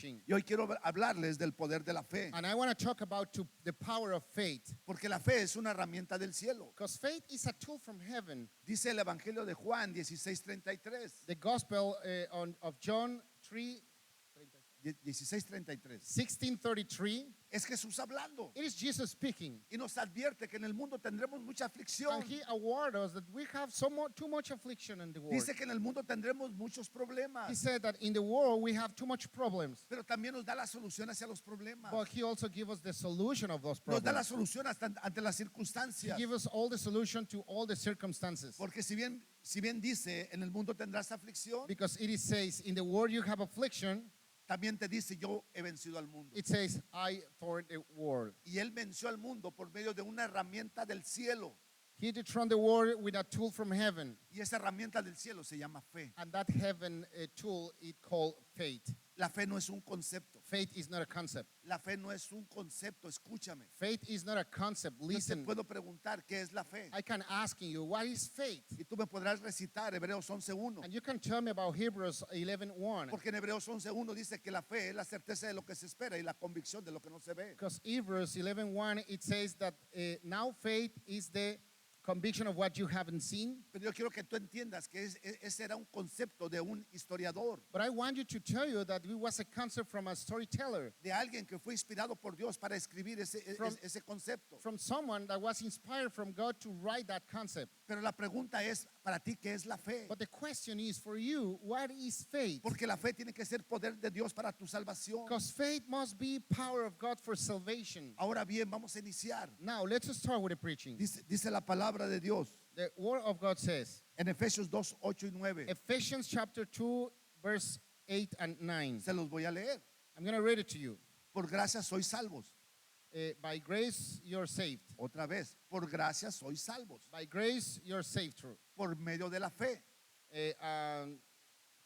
Y hoy quiero hablarles del poder de la fe, And I want to talk about the power of faith. porque la fe es una herramienta del cielo. Because faith is a tool from heaven. Dice el Evangelio de Juan 16:33. The Gospel of John 16:33. 16:33. Es Jesús hablando It is Jesus speaking. y nos advierte que en el mundo tendremos mucha aflicción. And he warned us that we have too much affliction in the world. Dice que en el mundo tendremos muchos He problemas, said that in the world we have too much problems. pero también nos da la solución hacia los problemas. But he also gives us the solution of those Nos da la problems. solución hasta ante las He circunstancias. gives us all the solution to all the circumstances. Porque si bien dice, en el mundo tendrás aflicción, Because it says, in the world you have affliction. también te dice, yo he vencido al mundo. It says, I thorn the world. Y él venció al mundo por medio de una herramienta del cielo. He dethroned the world with a tool from heaven. Y esa herramienta del cielo se llama fe. And that heaven tool is called faith. La fe no es un concepto. Faith is not a concept. La fe no es un concepto, escúchame. Faith is not a concept. Yo te Listen, puedo preguntar qué es la fe. I can ask you, what is faith? Y tú me podrás recitar Hebreos 11:1. And you can tell me about Hebrews 11:1. Porque en Hebreos 11:1 dice que la fe es la certeza de lo que se espera y la convicción de lo que no se ve. Because Hebrews 11:1, it says that now faith is the conviction of what you haven't seen. Pero yo quiero que tú entiendas que ese era un concepto de un historiador, But I want you to tell you that it was a concept from a storyteller, de alguien que fue inspirado por Dios para escribir From- ese concepto. from someone that was inspired from God to write that concept. Pero la pregunta es, para ti, ¿qué es la fe? But the question is for you, what is faith? Porque la fe tiene que ser poder de Dios para tu salvación. Because faith must be power of God for salvation. Ahora bien, vamos a iniciar. Now, let's start with the preaching. Dice la palabra de Dios The word of God says, en Efesios 2:8 y 9. Ephesians chapter 2, verse 8 and 9. Se los voy a leer. I'm going to read it to you. Por gracia sois salvos. By grace, you're saved. Otra vez, por gracia sois salvos. By grace, you're saved through. Por medio de la fe.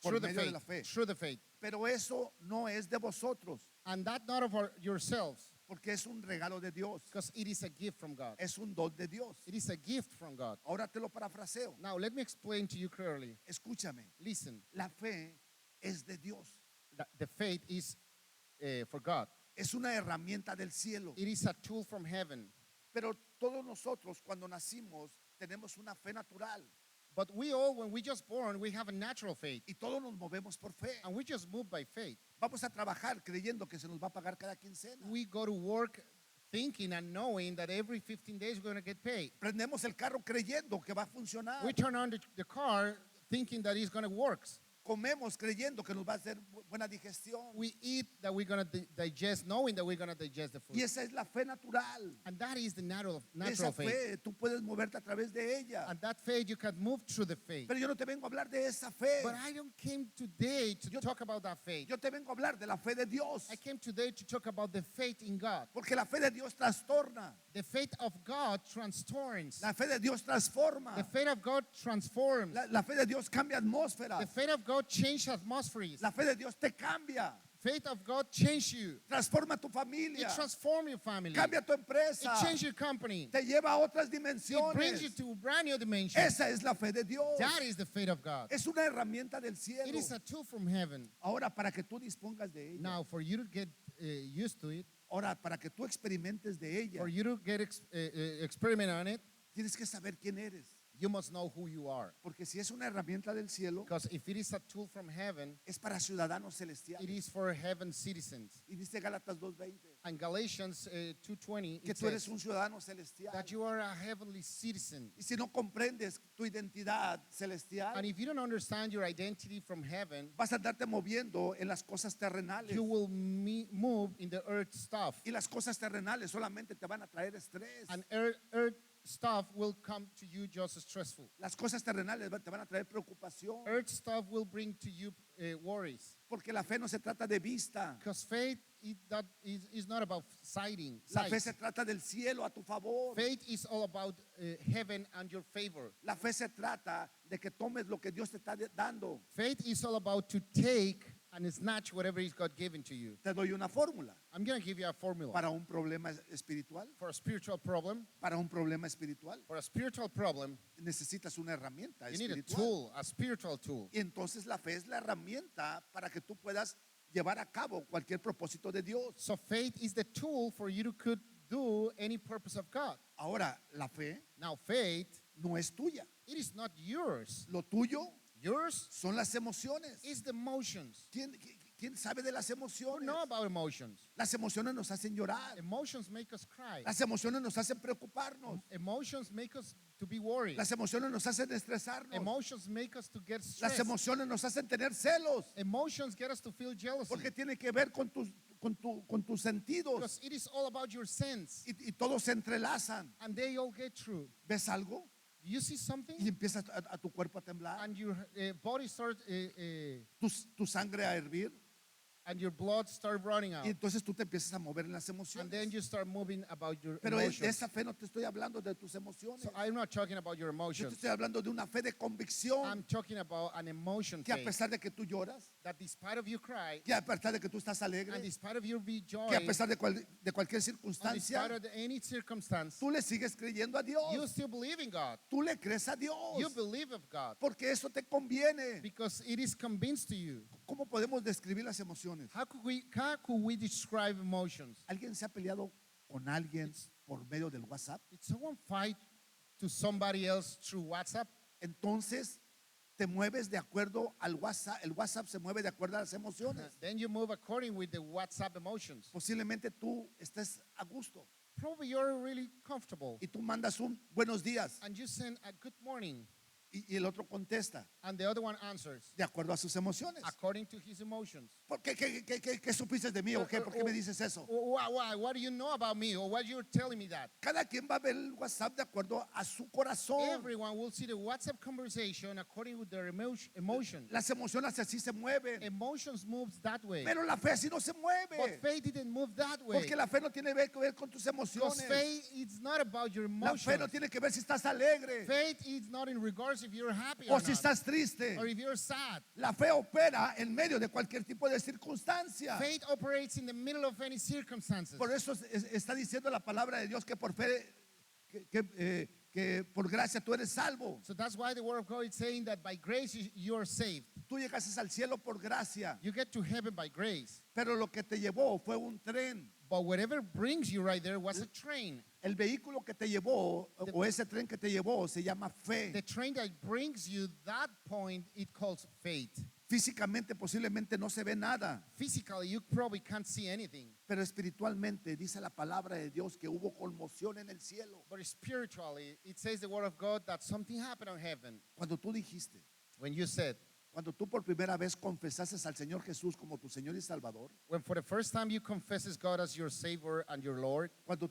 Por Through the medio de la faith. fe. Through the faith. Pero eso no es de vosotros, And that not of yourselves, porque es un regalo de Dios. because it is a gift from God. Es un don de Dios. It is a gift from God. Ahora te lo parafraseo. Now, let me explain to you clearly. Escúchame. Listen, La fe es de Dios. the faith is for God. Es una herramienta del cielo. It is a tool from heaven. Pero todos nosotros cuando nacimos tenemos una fe natural But we all, when we just born, we have a natural faith. y todos nos movemos por fe. And we just move by faith. Vamos a trabajar creyendo que se nos va a pagar cada quincena. We go to work thinking and knowing that every 15 days we're going to get paid. Prendemos el carro creyendo que va a funcionar. We turn on the car thinking that it's going to work. Comemos creyendo que nos va a hacer buena digestión. We eat that we're going to digest, knowing that we're going to digest the food. Y esa es la fe natural. And that is the natural Esa faith. fe tú puedes moverte a través de ella. And that faith, you can move through the faith. Pero yo no te vengo a hablar de esa fe. But I don't came today to Yo- talk about that faith. Yo te vengo a hablar de la fe de Dios. I came today to talk about the faith in God. Porque la fe de Dios trastorna. The faith of God transforms. La fe de Dios transforma. The faith of God transforms. La fe de Dios cambia atmósferas. The faith of God changes atmospheres. La fe de Dios te cambia. Faith of God changes you. Transforma tu It familia. transforms your family. Cambia tu It empresa. changes your company. Te lleva a otras It brings you dimensiones. to a brand new dimension. Esa es la fe de Dios. That is the faith of God. Es una herramienta del It cielo. is a tool from heaven. Ahora, para que tú dispongas de ella. Now, for you to get used to it, Ahora, para que tú experimentes de ella, for you to get experiment on it, tienes que saber quién eres. you must know who you are. Porque si es una herramienta del cielo, Because if it is a tool from heaven, es para ciudadanos it celestiales. is for heaven citizens. Y dice Gálatas 2:20 And Galatians 2:20, que it tú eres says un ciudadano celestial. that you are a heavenly citizen. Y si no comprendes tu identidad celestial, And if you don't understand your identity from heaven, vas a andarte moviendo en las cosas terrenales. you will move in the earth stuff. Y las cosas terrenales solamente te van a traer estrés. And earth stuff will come to you just stressful. Las cosas terrenales te van a traer preocupación. Earth stuff will bring to you worries. Porque la fe no se trata de vista. Because faith is not about sighting. La fe sight. se trata del cielo a tu favor. Faith is all about heaven and your favor. La fe se trata de que tomes lo que Dios te está dando. Faith is all about to take and snatch whatever is God given to you. Te doy una fórmula I'm going to give you a formula para un problema espiritual. for a spiritual problem. Para un problema espiritual For a spiritual problem, necesitas una herramienta you need a espiritual. tool, a spiritual tool. Y entonces la fe es la herramienta para que tú puedas llevar a cabo cualquier propósito de Dios. So faith is the tool for you to could do any purpose of God. Ahora, la fe Now faith, no es tuya. it is not yours. Lo tuyo Yours son las emociones. is the emotions. ¿Quién sabe de las You emociones? know about emotions. Las emociones nos hacen llorar. Emotions make us cry. Las emociones nos hacen preocuparnos. Emotions make us to be worried. Las emociones nos hacen estresarnos. Emotions make us to get Las stressed. emociones nos hacen tener celos. Emotions get us to feel jealousy. Porque tiene que ver con tus sentidos. Because it is all about your sense. Y todos se entrelazan. And they all get through. ¿Ves algo? You see something? Y empieza a tu cuerpo a temblar. And your body starts, Tu sangre a hervir. and your blood start running out. Y entonces tú te empiezas a mover en las And emociones. then you start moving about your Pero de emotions. esa fe no te estoy hablando de tus emociones. So I'm not talking about your Yo te emotions. estoy hablando de una fe de convicción. I'm talking about an emotion Que a faith. pesar de que tú lloras, That despite of you cry, que a pesar de que tú estás and alegre, despite of you be joy, que a pesar de cualquier and despite circunstancia, of any circumstance, tú le sigues creyendo a you Dios. still believe in God. Tú le crees a Dios. You believe of God Porque eso te conviene. because it is convinced to you. ¿Cómo podemos describir las emociones? How could we describe emotions? ¿Alguien se ha peleado con alguien por medio del WhatsApp? Did someone fight to somebody else through WhatsApp? Entonces te mueves de acuerdo al WhatsApp. El WhatsApp se mueve de acuerdo a las emociones. Then you move according with the WhatsApp emotions. Posiblemente tú estés a gusto Probably you're really comfortable y tú mandas un buenos días and you send a good morning y el otro contesta and the other one answers de acuerdo a sus emociones. according to his emotions. ¿Por qué, qué supiste de mí o qué? ¿Por qué me dices eso? Why? What do you know about me? Or what you're telling me that? Cada quien va a ver el WhatsApp de acuerdo a su corazón. Everyone will see the WhatsApp conversation according with their emotions. Las emociones así se mueven. Emotions moves that way. Pero la fe así no se But mueve. faith didn't move that way. Porque la fe no tiene que ver con tus Because emociones. faith is not about your La fe no emotions. tiene que ver si estás alegre Faith is not in regards if you're happy o or si not, estás triste. or if you're sad. La fe opera en medio de cualquier tipo de circunstancia. Faith operates in the middle of any circumstances. Por eso está diciendo la palabra de Dios que por fe, que por gracia tú eres salvo. So that's why the word of God is saying that by grace you are saved. Tú llegaste al cielo por gracia, You get to heaven by grace. pero lo que te llevó fue un tren. But whatever brings you right there was a train. El vehículo que te llevó o ese tren que te llevó se llama fe. The train that brings you that point, it calls faith. Físicamente posiblemente no se ve nada, Physically, you probably can't see anything. pero espiritualmente dice la palabra de Dios que hubo conmoción en el cielo. But spiritually, it says the word of God that something happened on heaven. Cuando tú dijiste, When you said, cuando tú por primera vez confesaste al Señor Jesús como tu Señor y Salvador, when for the first time you confesses God as your Savior and your Lord, cuando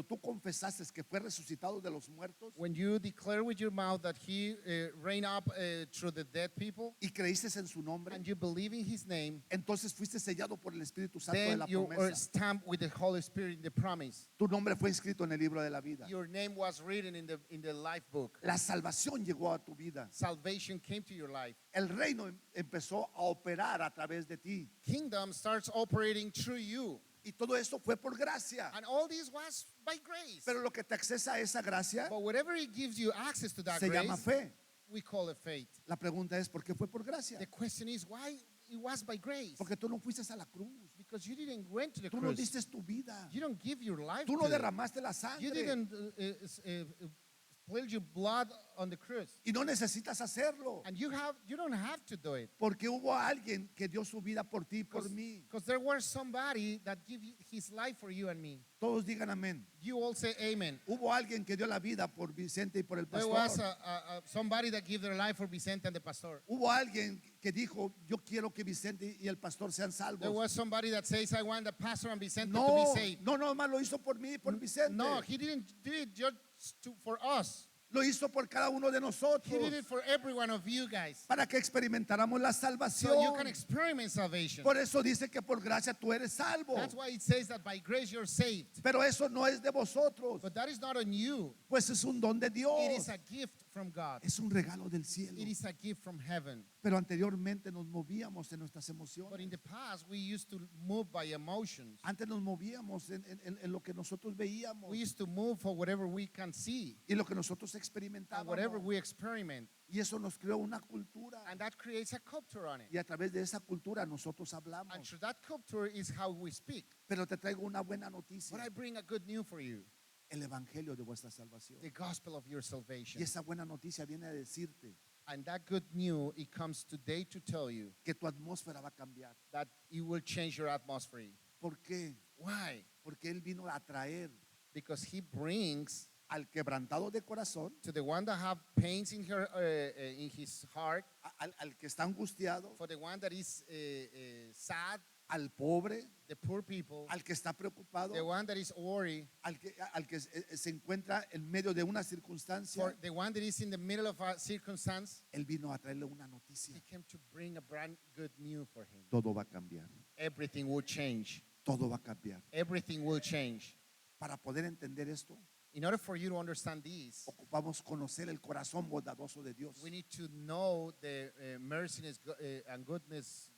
tú confesaste que fue resucitado de los muertos when you declare with your mouth that He reigned up through the dead people, y creíste en su nombre, and you believe in His name, entonces fuiste sellado por el Espíritu Santo de then la you are promesa. stamped with the Holy Spirit in the promise. Tu nombre fue inscrito en el libro de la vida. Your name was written in the life book. La salvación llegó a tu vida. Salvation came to your life. El reino empezó a operar a través de ti. Kingdom starts operating through you. Y todo esto fue por gracia. And all this was by grace. Pero lo que te accesa a esa gracia But whatever it gives you access to that se llama grace, fe. we call it faith. La pregunta es, ¿por qué fue por gracia? The question is why it was by grace. Porque tú no fuiste a la cruz. Because you didn't went to the Tú no cross. diste tu vida. You don't give your life Tú no to it. derramaste la You sangre. didn't spill your blood on the cross. Y no necesitas hacerlo. And you don't have to do it. Porque hubo alguien que dio su vida por ti y por mí. Because there was somebody that gave his life for you and me. Todos digan amén. You all say amen. Hubo alguien que dio la vida por Vicente y por el There was pastor. somebody that gave their life for Vicente and the pastor. Hubo alguien que dijo, yo quiero que Vicente y el pastor sean There salvos. was somebody that says, I want the pastor and Vicente to be No, saved. no, más lo hizo por mí y por Vicente. No, he didn't do it just for us. Lo hizo por cada uno de nosotros. He did it for every one of you guys. Para que experimentáramos la So you salvación. can experiment salvation. Por eso dice que por gracia tú eres salvo. That's why it says that by grace you're saved. Pero eso no es de vosotros, But that is not on you. pues es un don de Dios. It is a gift from God. Es un regalo del cielo. It is a gift from heaven. Pero anteriormente nos movíamos en nuestras But in emociones. the past, we used to move by emotions. Antes nos movíamos en lo que nosotros veíamos We used to move for whatever we can see y lo que nosotros and experimentábamos. whatever we experiment. Y eso nos creó una cultura. And that creates a culture on it. Y a través de esa cultura nosotros And hablamos. through that culture is how we speak. Pero te traigo una buena But noticia. I bring a good news for you. El evangelio de vuestra salvación. The gospel of your Y salvation. esa buena noticia viene a decirte And that good news, it comes today to tell you que tu atmósfera va a cambiar. that it will change your atmosphere. ¿Por qué? Why? Porque Él vino a traer Because he brings al quebrantado de corazón, to the one that have pains in in his heart, al que está angustiado, for the one that is sad, al pobre, the poor people, al que está preocupado, the one that is worried, al que se encuentra en medio de una circunstancia. for the one that is in the middle of a circumstance. Él vino a traerle una noticia. He came to bring a brand good news for him. Todo va a cambiar. Everything will change. Todo va a cambiar. Everything will change. Para poder entender esto, In order for you to understand this, ocupamos conocer el corazón bondadoso de Dios, we need to know the merciness and goodness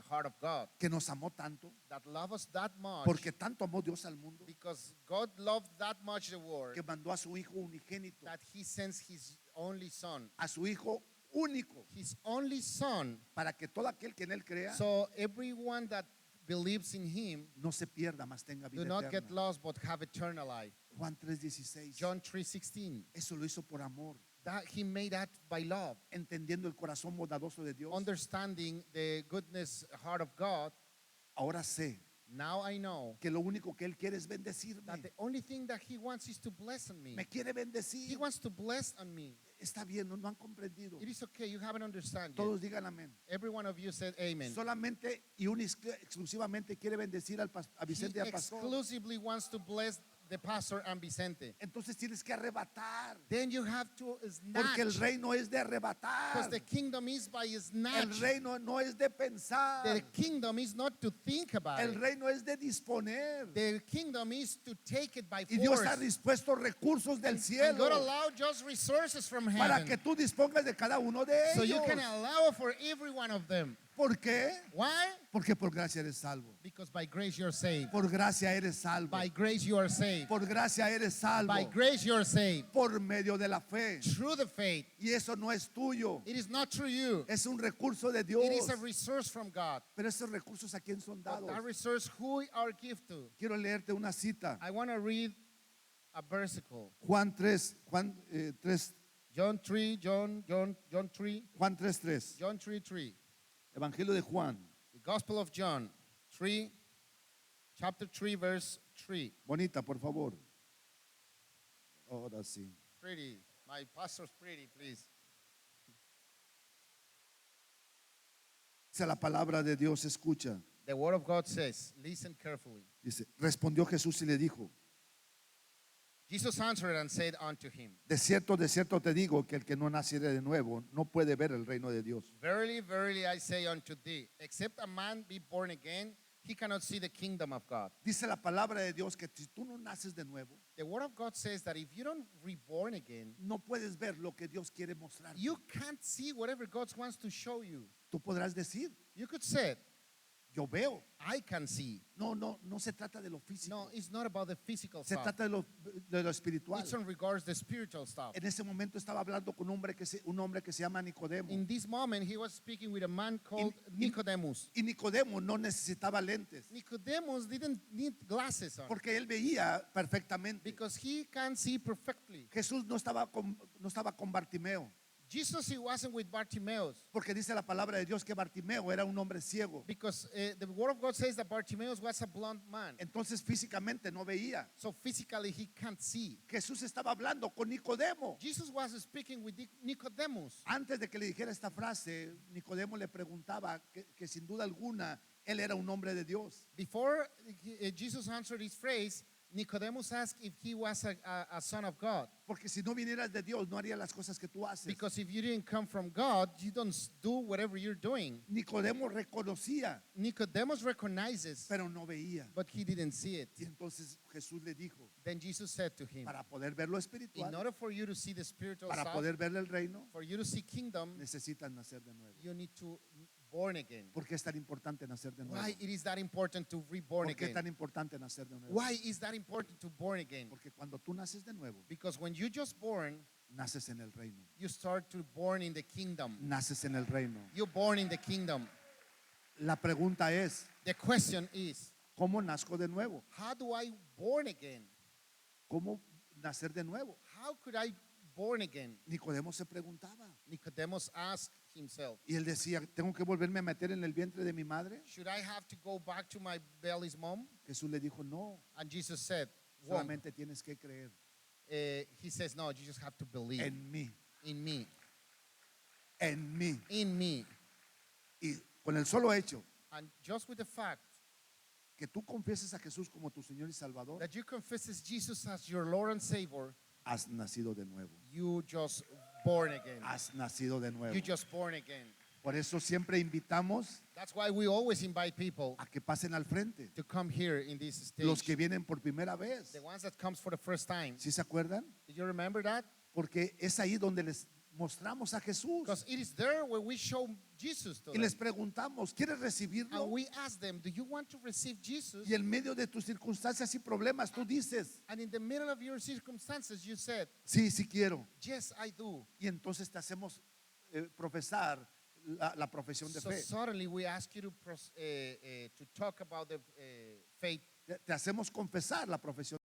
heart of God que nos amó tanto, that love us that much, porque tanto amó Dios al mundo, because God loved that much the world que mandó a su Hijo unigénito, that He sends His only Son, a su Hijo único, His only Son, para que todo aquel que en Él crea so everyone that believes in Him no se pierda, mas tenga vida do not get eterna. lost but have eternal life. Juan 3:16. John 3:16. Eso lo hizo por amor, That He made that by love, entendiendo el corazón bondadoso de Dios. understanding the goodness heart of God. Ahora sé Now I know que lo único que Él quiere es bendecirme. that the only thing that He wants is to bless on me. Me quiere He bendecir. wants to bless on me. Está bien, no han comprendido. It is okay, you haven't understood yet. Todos digan amén. Every one of you said amen. Solamente y exclusivamente quiere bendecir a Vicente y He al pastor. exclusively wants to bless the pastor and Vicente. Entonces tienes que arrebatar, Then you have to porque el snatch, reino es de because arrebatar. the kingdom is by El snatch. reino no es de pensar. The kingdom is not to think about El it. reino es de disponer. The kingdom is to take it by Y Dios force. ha dispuesto recursos del And cielo God allowed just resources from para que heaven, tú dispongas de cada uno de so you ellos. can allow for every one of them. ¿Por qué? Why? Porque por gracia eres salvo. Because by grace you're saved. Por gracia eres salvo. By grace you are saved. Por gracia eres salvo. By grace you are saved. Por medio de la fe. Through the faith. Y eso no es tuyo. It is not through you. Es un recurso de Dios. It is a resource from God. Pero esos recursos a quién son But dados. that resource, who are gift to? Quiero leerte una cita. I want to read a versicle. Juan 3, John 3, John 3, Juan 3:3. John 3, 3. Evangelio de Juan. The Gospel of John 3, chapter 3, verse 3. Bonita, por favor. Ahora sí. Pretty. My pastor's pretty, please. Dice la palabra de Dios, escucha. The word of God says, listen carefully. Dice, respondió Jesús y le dijo, Jesus answered and said unto him, de cierto te digo que el que no naciere de nuevo no puede ver el reino de Dios. Verily, verily, I say unto thee, except a man be born again, he cannot see the kingdom of God. Dice la palabra de Dios que si tú no naces de nuevo, The word of God says that if you don't reborn again, no puedes ver lo que Dios quiere mostrar. you can't see whatever God wants to show you. Tú podrás decir, You could say, yo veo. I can see. No se trata de lo físico. No, it's not about the physical Se stuff. trata de lo espiritual. It's in regards the spiritual stuff. En ese momento estaba hablando con un hombre que se llama Nicodemo. In this moment, he was speaking with a man called Nicodemus. Y Nicodemo no necesitaba lentes Nicodemus didn't need glasses on porque él veía perfectamente. because he can see perfectly. Jesús no estaba con Bartimeo, Jesus, he wasn't with Bartimaeus porque dice la palabra de Dios que Bartimeo era un hombre ciego. because the word of God says that Bartimaeus was a blind man. Entonces físicamente no veía. So physically, he can't see. Jesús estaba hablando con Nicodemo. Jesus was speaking with Nicodemus. Antes de que le dijera esta frase, Nicodemo le preguntaba que sin duda alguna él era un hombre de Dios. Before Jesus answered his phrase, Nicodemus asked if he was a son of God. Porque si no vinieras de Dios, no harías las cosas que tú haces. Because if you didn't come from God, you don't do whatever you're doing. Nicodemo reconocía, Nicodemus recognizes, pero no veía. but he didn't see it. Y entonces Jesús le dijo, Then Jesus said to him, para poder ver lo in espiritual, order for you to see the spiritual para side, poder ver el reino, for you to see kingdom, necesitas nacer de nuevo. you need to born again. ¿Por qué es tan importante nacer de nuevo? Why it is that important to reborn ¿Por qué es again? tan importante nacer de nuevo? Why is that important to born again? Porque cuando tú naces de nuevo, Because when you just born, naces en el reino. you start to born in the kingdom. Naces en el reino. You're born in the kingdom. La pregunta es, The question is, ¿cómo nazco de nuevo? how do I born again? ¿Cómo nacer de nuevo? How could I born again? Nicodemo se preguntaba. Nicodemus asked himself, Y él decía, ¿tengo que volverme a meter en el vientre de mi madre? should I have to go back to my belly's mom? Jesús le dijo, no, And Jesus said, won't. solamente tienes que creer He says, no, you just have to believe en mí, in me, en mí. in me. Y con el solo hecho And just with the fact que tú confieses a Jesús como tu Señor y Salvador, that you confess Jesus as your Lord and Savior, has nacido de nuevo. you just born again. Has nacido de nuevo. You just born again. Por eso siempre invitamos That's why we always invite people a que pasen al frente. to come here in this stage. Los que vienen por primera vez. The ones that comes for the first time. ¿Sí se acuerdan? Do you remember that? Porque es ahí donde les mostramos a Jesús. Because it is there where we show Jesus to Y them. les preguntamos, ¿quieres recibirlo? And we ask them, do you want to receive Jesus? Y en medio de tus circunstancias y problemas tú dices, And in the middle of your circumstances, you said, sí, sí quiero. yes, I do. Y entonces te hacemos profesar la profesión de So fe. suddenly we ask you to talk about the faith. Te hacemos confesar la profesión.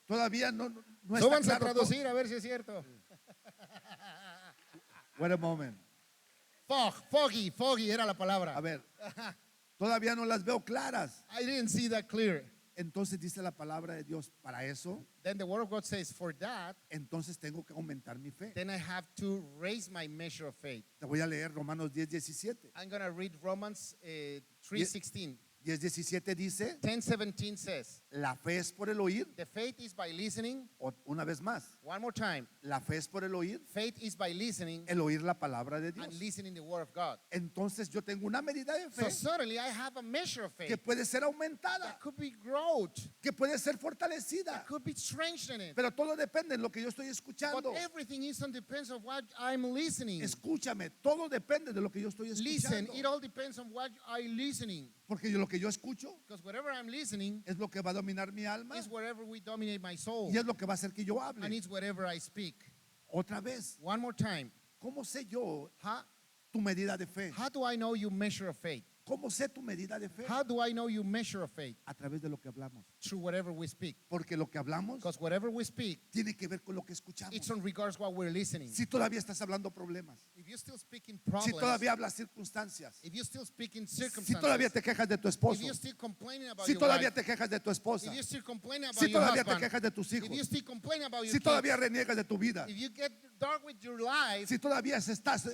Todavía no está Súbanse a claro. traducir a ver si es cierto. Wait a moment. Foggy era la palabra. A ver, todavía no las veo claras. I didn't see that clear. Entonces dice la palabra de Dios, para eso, Then the word of God says, for that, entonces tengo que aumentar mi fe. then I have to raise my measure of faith. Te voy a leer Romanos 10:17. I'm going to read Romans 3:16. 10:17 dice, 10:17 says, la fe es por el oír. the faith is by listening. Una vez más, One more time. la fe es por el oír, Faith is by listening el oír la palabra de Dios. and listening the word of God. Entonces yo tengo una medida de So fe suddenly I have a measure of que faith puede ser aumentada, that could be growth, que puede ser fortalecida, that could be strengthened. pero todo depende de lo que yo estoy But escuchando. everything is on depends on what I'm listening. Escúchame, todo depende de lo que yo estoy Listen, escuchando. it all depends on what I'm listening. Porque lo que yo escucho Because whatever I'm listening es lo que va a dominar mi alma is wherever we dominate my soul. y es lo que va a hacer que yo And hable. it's whatever I speak. Otra vez, One more time. ¿cómo sé yo How, tu medida de fe? how do I know you measure of faith? ¿Cómo sé tu medida de fe? How do I know you measure of faith? A través de lo que hablamos. Through whatever we speak. Porque lo que hablamos Because whatever we speak, tiene que ver con lo que escuchamos. it's on regards what we're listening. Si todavía estás hablando problemas, If you still speak in si problems, todavía hablas circunstancias, if you still speak in si circumstances, todavía te quejas de tu esposo, if you're still complaining about si your todavía wife, te quejas de tu esposa, if you're still complaining about si your todavía te husband, quejas de tus hijos, if you still complaining about your si todavía kids, reniegas de tu vida, if you get dark with your life, si todavía estás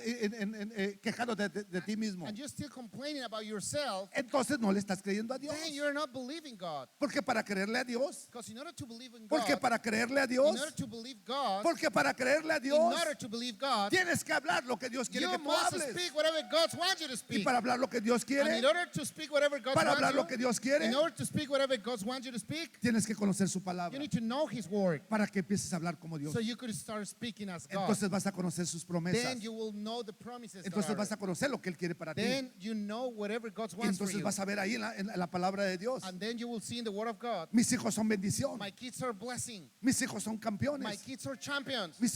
quejando de ti mismo, and you're still complaining about yourself, entonces no le estás creyendo a Dios. then you're not believing God. Porque para creerle a Dios, Because in order to believe in porque God, para creerle a in Dios, order to believe God, porque para creerle a in Dios, order to believe God, tienes que hablar lo que Dios quiere you que tú must hables. speak whatever God wants you to Y speak. para hablar lo que Dios And quiere, in order to speak whatever God para wants hablar you, lo que Dios quiere, in order to speak whatever God wants you to speak, tienes que conocer su you palabra need to know His word, para que empieces a hablar como Dios. so you could start speaking as God. Entonces vas a conocer sus promesas. Then you will know the promises. Entonces that vas are. a conocer lo que Él quiere para ti. Then you know whatever God Y wants for entonces you. vas a ver ahí en la palabra de Dios. And then you will see in the Word of God, Mis hijos son bendición. my kids are blessing. Mis hijos son My campeones. kids are champions. Mis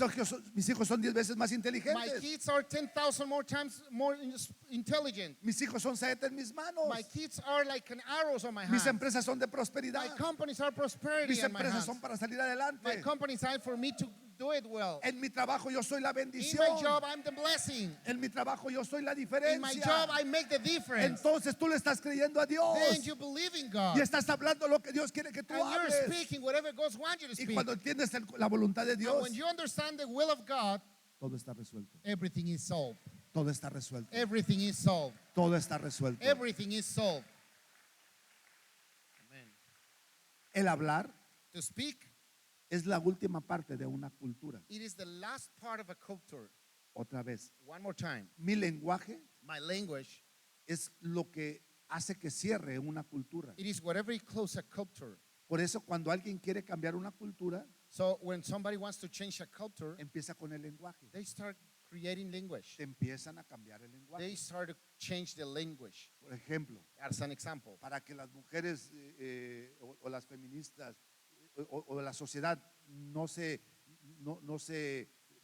hijos son 10 veces más My inteligentes. kids are 10,000 more times more intelligent. Mis hijos son saetas en mis manos. My kids are like an arrows on my Mis hand. empresas son de My prosperidad. companies are prosperity Mis in my empresas hands. son para salir My adelante. companies are for me to do it well. En mi trabajo yo soy la In my bendición. job, I'm the blessing. En mi trabajo yo soy la In my diferencia. job, I make the difference. Entonces tú le estás creyendo a Dios. Then you believe in God. Y estás hablando lo que Dios quiere que tú And you're hables. speaking whatever God wants you to Y speak. cuando entiendes la voluntad de And Dios, when you understand the will of God, todo está resuelto. everything is solved. Todo está resuelto. Everything is solved. Todo está resuelto. Everything is solved. Amen. El hablar To speak, es la última parte de una cultura. it is the last part of a culture. Otra vez, One more time. mi lenguaje My language, es lo que hace que cierre una cultura. it is whatever it closes a culture. Por eso cuando alguien quiere cambiar una cultura, So when somebody wants to change a culture, empieza con el lenguaje. they start creating language. Te empiezan a cambiar el They lenguaje. start to change the language. Por ejemplo, As an example, para que las mujeres o las feministas o la sociedad no se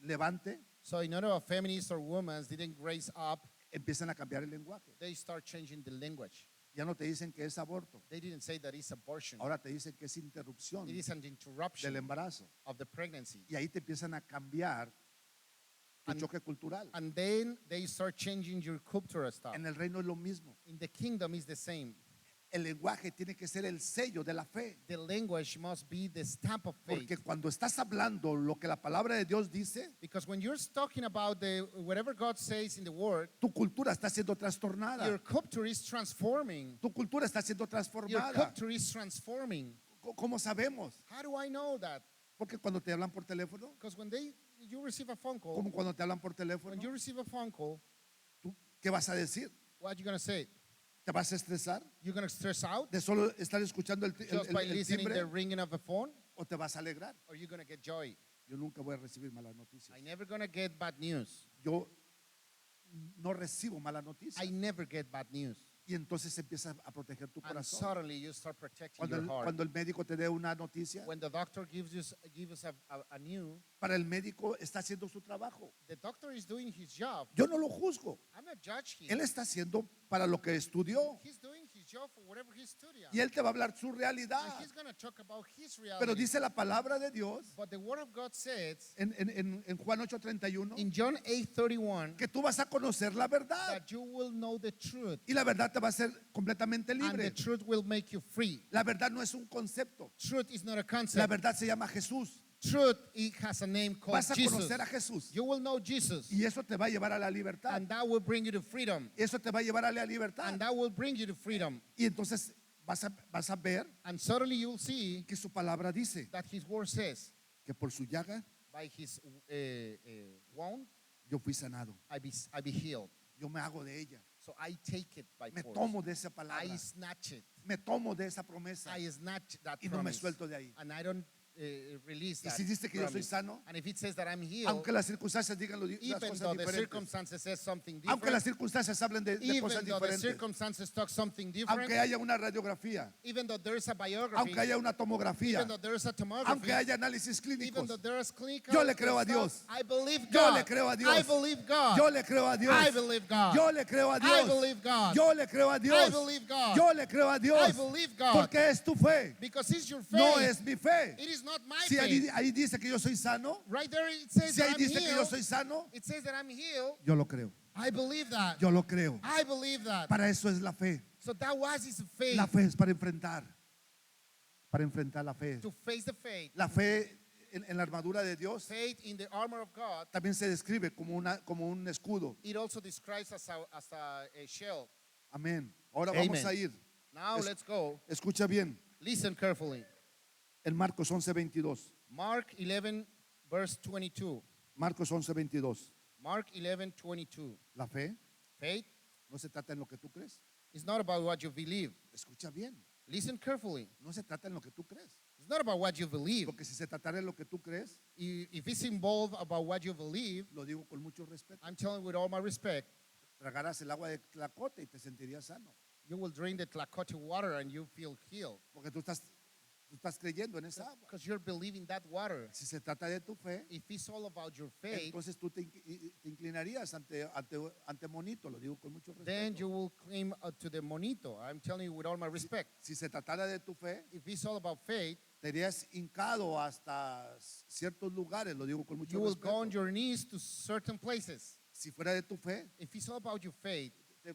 levante, so in order of feminists or women didn't raise up, empiezan a cambiar el lenguaje. they start changing the language. Ya no te dicen que es aborto, They didn't say that it's abortion. ahora te dicen que es interrupción It is an del interruption embarazo. of the pregnancy. Y ahí te empiezan a cambiar tu And- choque cultural. And then they start changing your cultural stuff. En el reino es lo mismo. In the kingdom is the same. El lenguaje tiene que ser el sello de la fe. The language must be the stamp of faith. Porque cuando estás hablando lo que la palabra de Dios dice, Because when you're talking about whatever God says in the word, tu cultura está siendo your trastornada. culture is transforming. Tu cultura está siendo Your transformada. culture is transforming. ¿Cómo sabemos? How do I know that? Porque cuando te hablan por teléfono, Because when you receive a phone call, como cuando te hablan por teléfono, when you receive a phone call, ¿tú qué vas a decir? what are you going to say? ¿Te vas a estresar You're going to stress out de solo estar escuchando just by listening timbre the ringing of the phone? o te vas a alegrar? Or you're going to get joy? Yo nunca voy a recibir malas noticias. I never going to get bad news. Yo no recibo malas noticias. I never get bad news. Y entonces empieza a proteger tu And corazón. suddenly you start protecting your heart. Cuando el médico te dé una noticia, When the doctor gives us a news, para el médico está haciendo su trabajo. the doctor is doing his job. Yo no lo juzgo. I'm not judging Él him. está haciendo para lo que estudió. He's doing his job for whatever he studied. Y él te va a hablar su And realidad. he's going to talk about his Pero reality. dice la palabra de Dios But the word of God says en Juan 8:31 in John 8:31 que tú vas a conocer la verdad. that you will know the truth. Y la verdad te va a hacer completamente And the libre. truth will make you free. La verdad no es un concepto. Truth is not a La concept. verdad se llama Jesús. Truth, it has a name called Vas a Jesus. conocer a Jesús. You will know Jesus. Y eso te va a llevar a la libertad. And that will bring you to freedom. Eso te va a llevar a la libertad. And that will bring you to freedom. Y entonces vas a ver And suddenly you'll see que su palabra dice that his word says, que por su llaga by his wound, yo fui sanado. I be healed. Yo me hago de ella. So I take it by Me force. tomo de esa palabra. I snatch it. Me tomo de esa promesa. I snatch that Y no me promise. suelto de ahí. And I don't release Y that si dice que yo soy promise. sano, And if it says that I'm healed, aunque las circunstancias digan las even cosas though the diferentes, circumstances says something aunque las different, circunstancias hablen de even cosas though the diferentes, circumstances talk something different, aunque haya una radiografía, even though there is a biography, aunque haya una tomografía, even though there is a tomography, aunque haya análisis even though clínicos, there is clinical yo le creo a stuff, Dios. I believe Yo God. le creo a Dios. I believe God. Yo le creo a Dios. I believe God. Yo le creo a I Dios. believe God. Yo le creo a I Dios. believe God. Yo le creo a Dios. I believe God. Porque es tu fe, Because it's your faith. no es mi fe. It is not my Si faith. ahí dice que yo soy sano, Right there it says si that ahí I'm dice que yo healed. soy sano, It says that I'm healed. yo lo creo. I believe that. Yo lo creo. I believe that. Para eso es la fe. So that was his faith. La fe es para enfrentar. Para enfrentar la fe. To face the faith. La fe en la armadura de Dios Faith in the armor of God. también se describe como un escudo. It also describes as a shell. Amén. Ahora Amen. vamos a ir. Now Es- let's go. Escucha bien. Listen carefully. En Marcos 11:22. Mark 11, verse 22. Marcos 11:22. Mark 11, 22. La fe Faith no se trata en lo que tú crees. is not about what you believe. Escucha bien. Listen carefully. No se trata en lo que tú crees. It's not about what you believe. Porque si se tratara en lo que tú crees, If it's involved about what you believe, lo digo con mucho respeto, I'm telling you with all my respect, tragarás el agua de Tlacote y te sentirías sano. you will drink the Tlacote water and you feel healed. Porque tú estás creyendo en esa agua. Because you're believing that water. Si se trata de tu fe, If it's all about your faith, entonces tú te inclinarías ante Monito, lo digo con mucho then respeto. you will claim to the monito. I'm telling you with all my respect. Si se tratara de tu fe, If it's all about faith, te irías hincado hasta ciertos lugares, lo digo con mucho you will go on respeto. your knees to certain places. Si fuera de tu fe, If it's all about your faith, te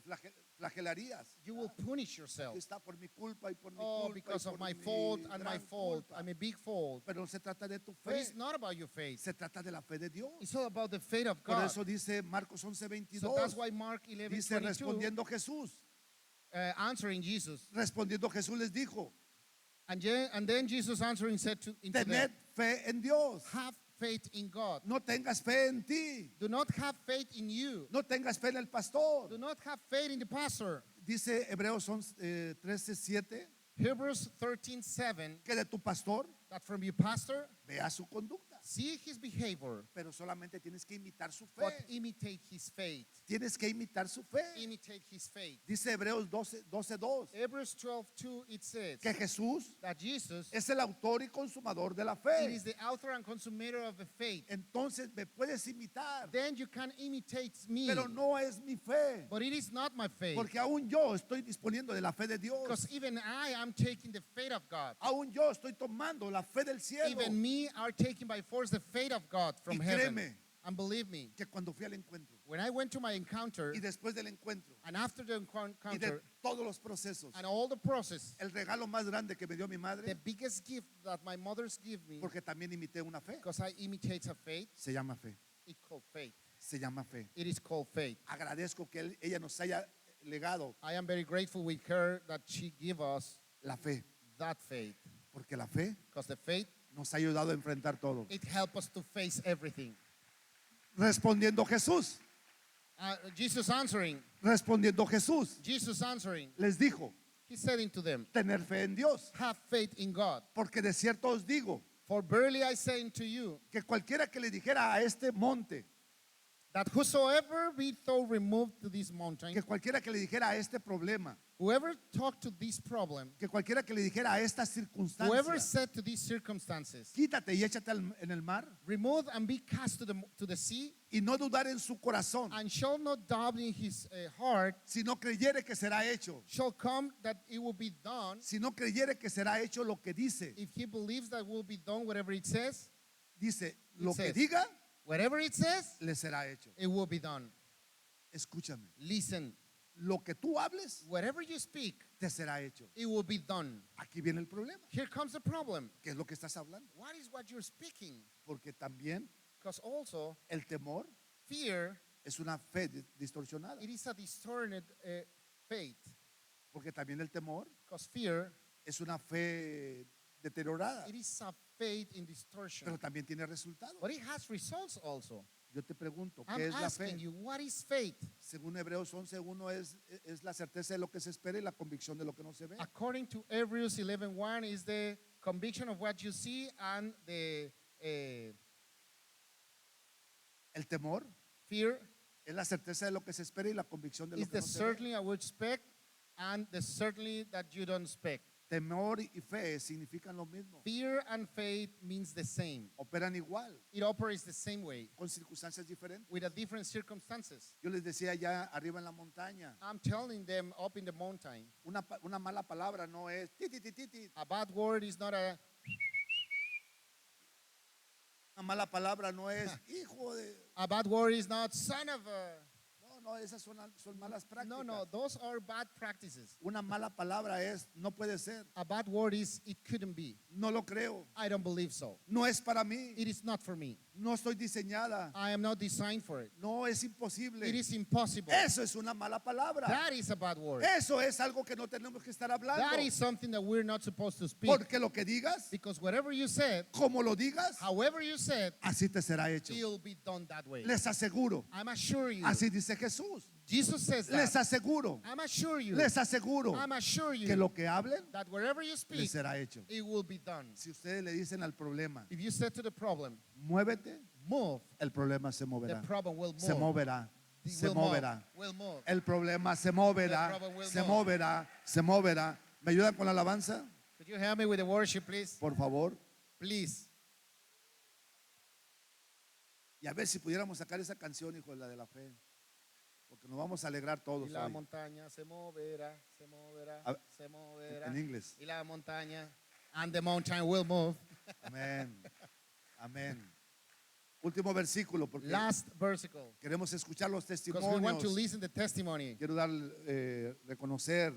flagelarías. you will punish yourself. Aquí está por mi culpa y por mi Oh, culpa because y of por my mi fault and my gran fault. culpa. I'm a big fault. Pero no se trata de tu But fe, it's not about your faith. se trata de la fe de Dios. It's all about the faith of Por God. eso dice Marcos So 11:22, that's why Mark 11, dice 22, respondiendo Jesús, answering Jesus. respondiendo Jesús les dijo, And then Jesus answering said into tened them, fe en Dios, have faith in God. no tengas fe en ti, Do not have faith in you. no tengas fe en el pastor. Do not have faith in the pastor. Dice Hebreos 13:7 Hebrews 13:7, que de tu pastor that from your pastor, vea su conducta, see his behavior, pero solamente tienes que imitar su but fe. imitate his faith. Tienes que imitar su fe. Imitate his faith. Dice Hebreos 12:2 Hebrews 12:2, it says que Jesús that Jesus es el autor y consumador de la it fe. is the author and consummator of the faith. Entonces me puedes imitar, Then you can imitate me, pero no es mi fe, but it is not my faith. porque aún yo estoy disponiendo de la fe de Dios. Because even I am taking the faith of God. Aún yo estoy tomando la fe del cielo. Even me are taking by force the faith of God from Y heaven. créeme And believe me, que cuando fui al encuentro when I went to my encounter, y después del encuentro and after the y de encounter, todos los procesos, and all the process, el regalo más grande que me dio mi the madre, biggest gift that my mother's give me, porque también imité una fe, because I imitate a faith, se llama fe, it's called faith. se llama fe. It is called faith. Agradezco que ella nos haya legado I am very grateful with her that she give us la fe, that faith, porque la fe because the faith, nos ha ayudado a enfrentar todo. it helps us to face everything. Respondiendo Jesús, Jesus answering, Jesus answering, les dijo, he said unto them, tener fe en Dios, have faith in God. porque de cierto os digo For verily I say unto you, que cualquiera que le dijera a este monte, that whosoever be so removed to this mountain, que cualquiera que le dijera a este problema, whoever talked to this problem, que cualquiera que le dijera a estas whoever circunstancias, said to these circumstances, quítate y échate en el mar, remove and be cast to the sea, y no dudar en su corazón, and shall not doubt in his heart, si no creyere que será hecho, shall come that it will be done. si no creyere que será hecho lo que dice, If he believes that will be done, whatever it says, dice, lo que says. diga, whatever it says, le será hecho. it will be done. Escúchame, Listen, lo que tú hables, whatever you speak, te será hecho. it will be done. Aquí viene el problema, Here comes the problem. ¿qué es lo que estás hablando? What is what you're speaking? Porque también Because also, el temor fear, es una fe distorsionada, it is a distorted faith. porque también el temor Because fear, es una fe deteriorada, it is a faith in distortion. pero también tiene resultados. But it has results also. Yo te pregunto, I'm ¿qué es la asking fe? you, what is faith? Según Hebreos 11:1 es la certeza de lo que se espera y la convicción de lo que no se ve. According to Hebrews 11:1 is the conviction of what you see, and the El temor fear es la certeza de lo que se espera y la convicción de lo is que the no se ve. certainly I would expect, and the certainly that you don't expect. Temor y fe significan lo mismo. Fear and faith means the same. Operan igual, It operates the same way con circunstancias diferentes. with a different circumstances. Yo les decía allá arriba en la montaña, I'm telling them up in the mountain, una mala palabra no es ti, ti, ti, ti, ti. a bad word is not a Una mala palabra no es hijo de. bad word is not son of a. No, esas son malas prácticas. No, those are bad practices. Una mala palabra es no puede ser. A bad word is it couldn't be. No lo creo. I don't believe so. No es para mí. It is not for me. No estoy diseñada. I am not designed for it. No es imposible. It is impossible. Eso es una mala palabra. That is a bad word. Eso es algo que no tenemos que estar hablando. That is something that we're not supposed to speak. Porque lo que digas, Because whatever you said, como lo digas, however you said, así te será hecho. it'll be done that way. Les aseguro. I'm assuring you. Así dice Jesús. Jesus says Les that. aseguro. I'm assuring you. Les aseguro I'm assuring que you lo que hablen that wherever you les speak, será hecho. it will be done. Si ustedes le dicen al problema, If you said to the problem, muévete, move, el problema se the moverá. problem will move. Se moverá. It Se will move. moverá. Will move. El problema se moverá. The problem will Se move. moverá. Se moverá. ¿Me ayudan con la alabanza? Could you help me with the worship, please? Por favor. Please. Y a ver si pudiéramos sacar esa canción, hijo, la de la fe. Porque nos vamos a alegrar todos Y la hoy. montaña se moverá, se moverá, A- se moverá. En inglés. Y la montaña, and the mountain will move. Amén. Amén. Último versículo, porque Last versicle. queremos escuchar los Because we want to testimonios. listen the testimony. Quiero dar, reconocer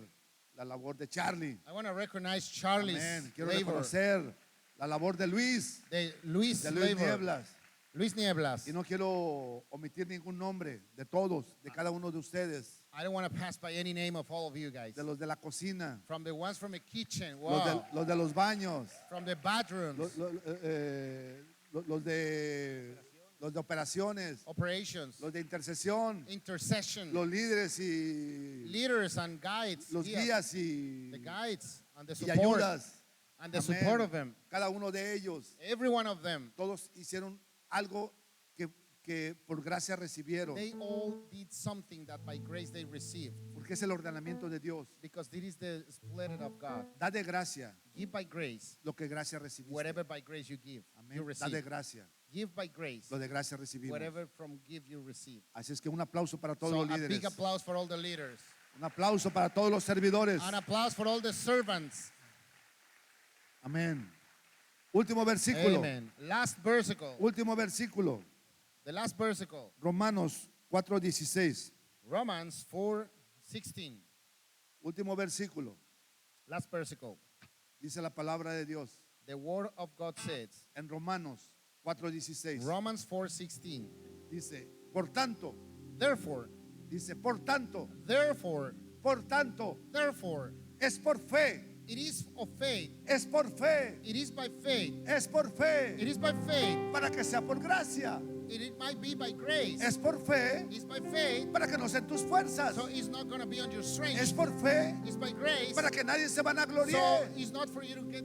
la labor de Charlie. I want to recognize Charlie's Amén. Quiero labor. reconocer la labor de Luis, De Luis de Luis labor. Nieblas. Luis Nieblas. Y no quiero omitir ningún nombre de todos, de cada uno de ustedes, I don't want to pass by any name of all of you guys. de los de la cocina, From the ones from the kitchen, los, wow. los de los baños, From the bathrooms, los de operaciones, operations, los de intercesión, intercession, los líderes y leaders and guides, los here, guías y the guides and the y support, ayudas. and the Amén. support of them. Cada uno de ellos, Every one of them, todos hicieron algo que por gracia recibieron, they all did something that by grace they received, porque es el ordenamiento de Dios. because this is the splendor of God. Da de gracia Give by grace lo que gracia recibiste. whatever by grace you give, Amén. you Da de receive. gracia Give by grace lo de gracia recibimos. whatever from give you receive. Así es que un aplauso para todos So los a líderes. big applause for all the leaders. Un aplauso para todos los servidores. An applause for all the servants. Amén. Último versículo. Amen. Last versicle. Último versículo. The last versicle. Romanos 4:16. Romans 4:16. Último versículo. Last versicle. Dice la palabra de Dios The word of God says, en Romanos 4:16. Romans 4:16. Dice, por tanto, Therefore, dice, por tanto, es por fe, it is of faith. es por fe, It is by faith. es por fe, It is by faith. para que sea por gracia. It might be by grace. Es por fe, It's by faith. para que no sean tus fuerzas. So it's not going to be on your Es strength. por fe, It's by grace. para que nadie se van a So gloriar. it's not for you to get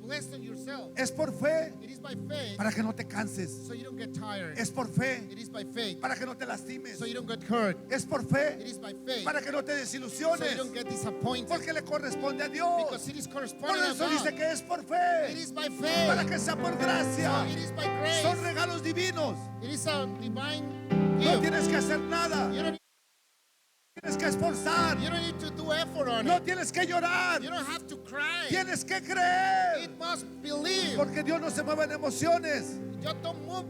blessed on yourself. Es por fe, It is by faith. para que no te canses. So you don't get tired. Es por fe, It is by faith. para que no te lastimes. So you don't get hurt. Es por It fe, is by faith. para que no te So you desilusiones. don't get disappointed. Porque le corresponde a Dios. Because it is Por corresponding to eso dice God. que es por It fe, is by para faith. que sea por So gracia. it is by grace. Son regalos divinos. It is a divine No gift. tienes que hacer nada. You don't, Tienes que esforzar. you don't need to do effort on No it. tienes que llorar. You don't have to cry. Tienes que creer. It must believe. Porque Dios no se mueve en emociones. Just don't move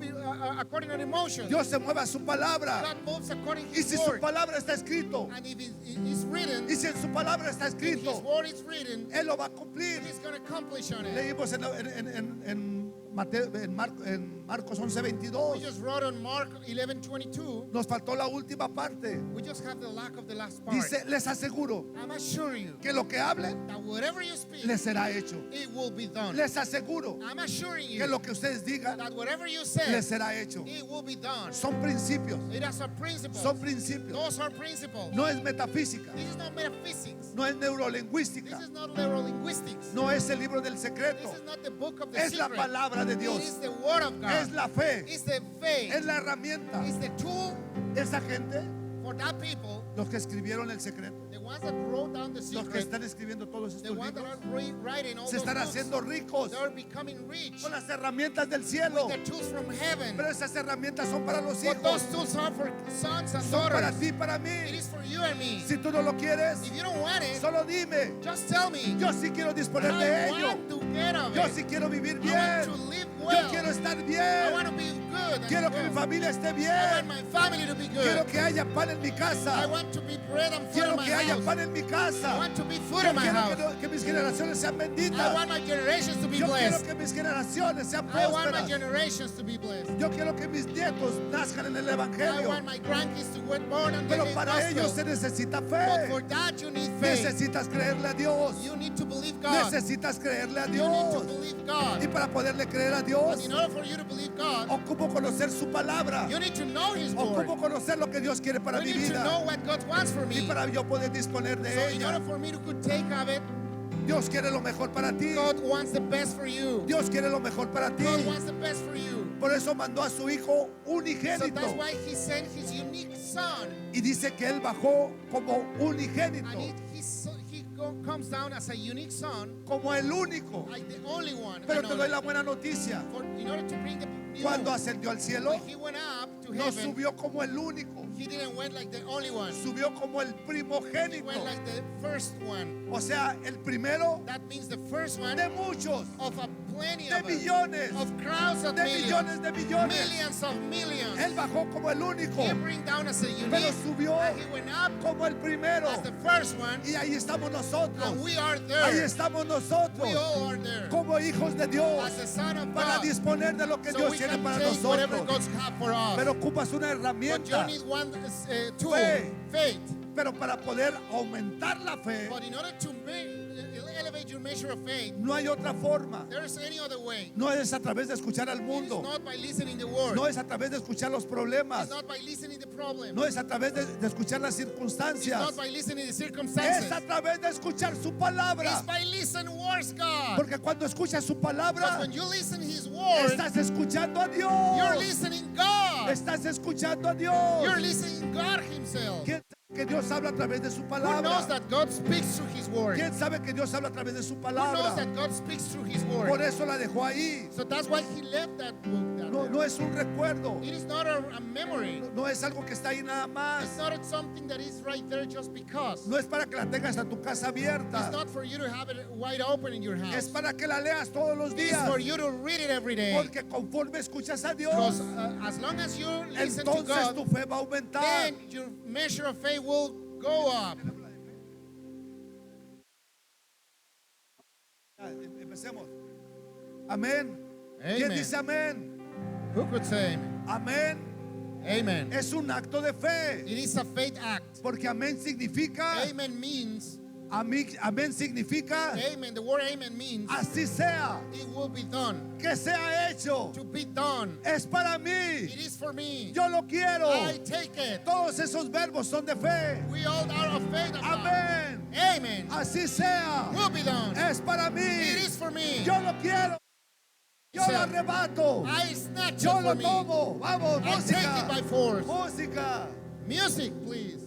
according to emotions. Dios se mueve a su palabra. God moves according to Y His si su word. palabra está escrito, And if it is written, y si en su palabra está if escrito, His word is written, Él lo va a cumplir. He's going to accomplish on it. Leímos en en Marcos We 11:22. just wrote on Mark 11:22. Nos faltó la última parte. We just have the lack of the last part. Dice, les aseguro I'm assuring you que lo que hablen that whatever you speak, les será hecho. it will be done. Les aseguro I'm assuring que you lo que ustedes digan that whatever you say, les será hecho. it will be done. Son principios. It has a principle. Son principios. Those are principles. No es metafísica. This is not metaphysics. No es This neurolingüística. is not neurolinguistics. No es el libro del This secreto. is not the book of the Es la secret. palabra de It Dios. is the word of God. Es la fe. It's the faith. Es la herramienta. It's the tool Esa gente, for that people, los que escribieron el secreto, the ones that wrote down the los que secret, están escribiendo todos the estos ones that libros, are writing all se those están books, haciendo ricos they're becoming rich con las herramientas del cielo. with the tools from heaven. Pero esas herramientas son para los But those hijos. tools are for sons and Son para daughters. ti y para It mí. is for you and me. Si tú no lo quieres, If you don't want it, solo dime. just tell me. Yo sí quiero disponer de I ello. want to get of Yo it. sí quiero vivir I bien. want to live Yo well. quiero estar I bien. want to be good. Quiero and que mi well. familia esté I want bien. my family to be Quiero good. que haya pan en mi I casa. want to be bread and food Quiero in my que haya house. pan en mi I casa. want to be food Yo in my quiero house. que mis generaciones sean I benditas. want my generations to be Yo quiero blessed. que mis generaciones sean I want my prósperas. generations to be blessed. Yo quiero que mis nietos nazcan en el I Evangelio. want my grandkids to get born and Pero the para ello se gospel. necesita But for fe. that you need faith. Necesitas creerle a Dios. You need to believe God. Necesitas creerle a You need to Dios. believe God. Y para poderle creer a But Dios, in order for you to believe God, ocupo conocer su palabra. you need to know His word. Ocupo conocer lo que Dios quiere para You mi need to know vida. what God wants for Y me. para yo poder disponer So de in ella. order for me to could take of it, Dios quiere lo mejor para ti. God wants the best for you. Dios quiere lo mejor para ti. God wants the best for you. Por eso mandó a su hijo So unigénito. that's why He sent His unique Son. Y dice que él bajó como unigénito. And comes down as a unique Son, Como el único. like the only one. Pero and te only. doy la buena noticia. In order to bring the new, Cuando ascendió al cielo, when He went up to no heaven, subió como el único. He didn't went like the only one. Subió como el He primogénito. went like the first one. O sea, el primero That means the first one de muchos, of a plenty de of us, millones, of crowds of de millions, millones de millones. millions of millions. Él bajó como el único, He bring down as a pero unique, subió and He went up como el primero. as the first one, Y ahí estamos nosotros. and we are Ahí there. estamos We nosotros, all are there. como hijos de Dios, As the Son of para God. disponer de lo que So Dios we tiene can para take whatever nosotros. God has for us. Pero ocupas una But you herramienta. need one tool, Fe. faith. Pero para poder aumentar la fe, But in order to elevate your measure of faith, no hay otra forma. there is any other way. No es a través de escuchar al It is mundo. not by listening the word. No es a través de escuchar los problemas. It's not by listening the problem. No es a través de escuchar las It's circunstancias. not by listening the circumstances. Es a través de escuchar su palabra. It's by listening words, God. Porque cuando escuchas su Because palabra, when you listen His word, estás escuchando a you're Dios. listening God. Estás escuchando a You're Dios. listening God Himself. ¿Quién sabe que Dios habla a través de su Who knows palabra? that God speaks through His word? ¿Quién sabe que Dios habla a través de su Who knows palabra? that God speaks through His Por word? eso la dejó ahí. So that's why He left that book that No, there. no es un recuerdo. It is not a memory. No es algo que está ahí nada más. It's not something that is right there just because. No es para que la tengas a tu casa It's abierta. not for you to have it wide open in your Es house. para que la leas todos los It's días. for you to read it every day. Porque conforme escuchas a Because Dios, as long as you listen to entonces God, tu fe va a aumentar. then your measure of faith will go up. Empecemos. Amén. ¿Quién Amen. dice amén? Who could say amen? Amén. Amen. Es un acto de fe. It is a faith act. Porque amén significa, Amen means, amén significa, amen, the word amen means así sea, it will be done. que sea hecho. To be done. Es para It mí. is for me. Yo lo quiero. I take it. Todos esos verbos son de fe. We all are of faith of God. Amén. Amen. Así sea. Will be done. Es para It mí. is for me. Yo lo quiero. Yo lo arrebato. I snatch Yo it lo for me. tomo. Vamos, I take it música. by force. Música. Music, please.